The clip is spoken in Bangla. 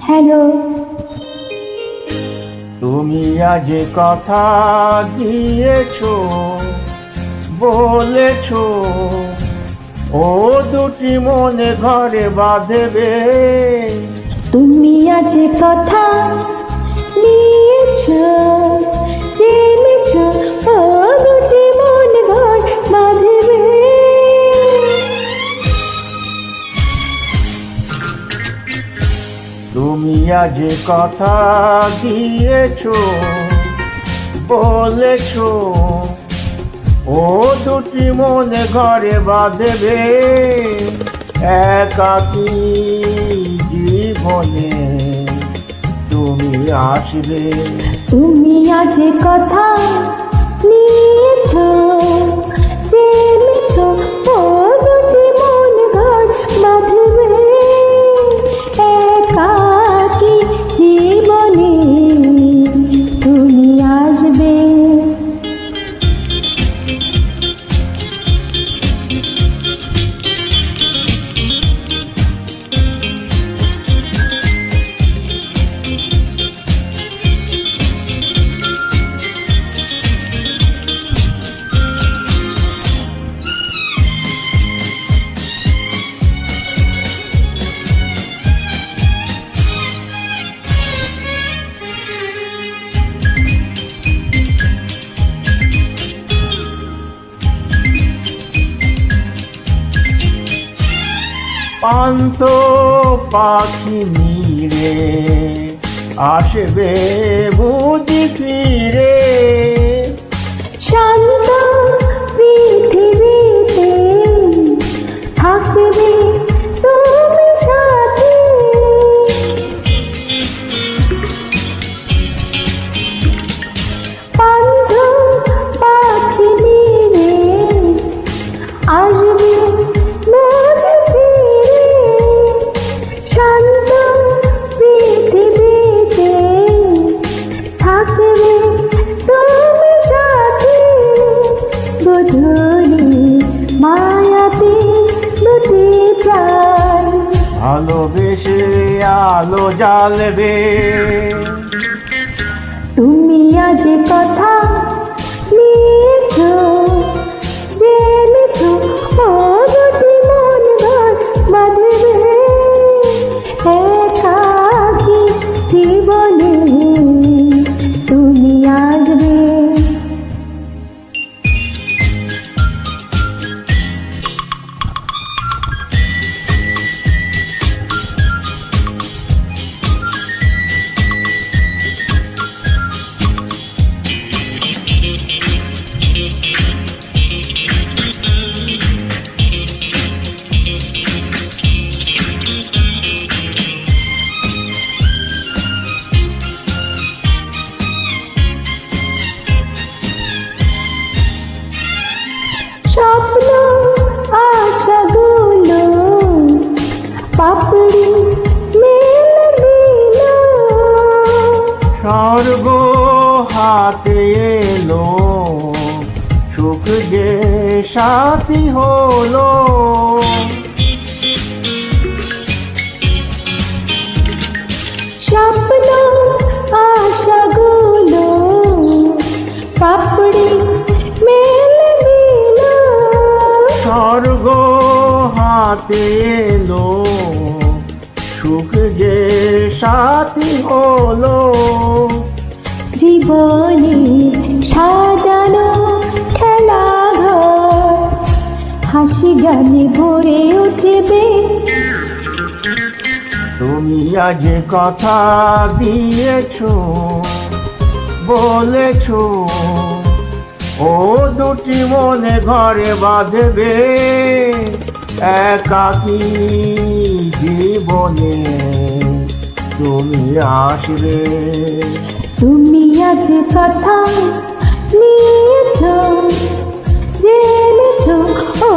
হ্যালো। তুমি আজ কথা দিয়েছো, বলেছো ও দুটি মনে ঘরে বাঁধবে। তুমি আজ কথা নিয়েছো, জেনেছো ও দুটি মন ঘর বাঁধবে। তুমি আজ কথা দিয়েছো, বলেছো ও দুটি মনে ঘরে বাঁধবে। একাকী জীবনে তুমি আসবে। তুমি আজ কথা নিয়েছো, জেনেছো ও দুটি মন ঘর বাঁধবে। একাকী জীবনে তুমি আসবে। পান্ত পাখি নীড়ে আসবে বুঝি ফিরে। শান্ত পৃথিবীতে থাকবে তুমি সাথী। পান্থ পাখি নীড়ে আসবে বুঝি ফিরে। শান্ত পৃথিবীতে থাকবে তুমি সাথী। গধূলি মায়াতে দুটি প্রাণ ভালোবেসে আলো জ্বালবে। তুমি আজ কথা নিয়েছো, জেনেছো ও দুটি মন ঘর বাঁধবে। একাকী জীবনে তুমি আসবে। স্বপ্ন আশাগুলো পাপড়ি মেলে দিল। স্বর্গ হাতে এলো, সুখ যে সাথী হলো। স্বপ্ন আশাগুলো পাপড়ি মেলে দিল। স্বর্গ হাতে এলো, সুখ যে সাথী হলো। জীবনে সাজানো খেলাঘর হাসি গানে ভরে উঠবে। তুমি আজ কথা দিয়েছো, বলেছো ও দুটি মনে ঘরে বাঁধবে। একাকী জীবনে তুমি আসবে। তুমি আজ কথা নিয়েছো, জেনেছো ও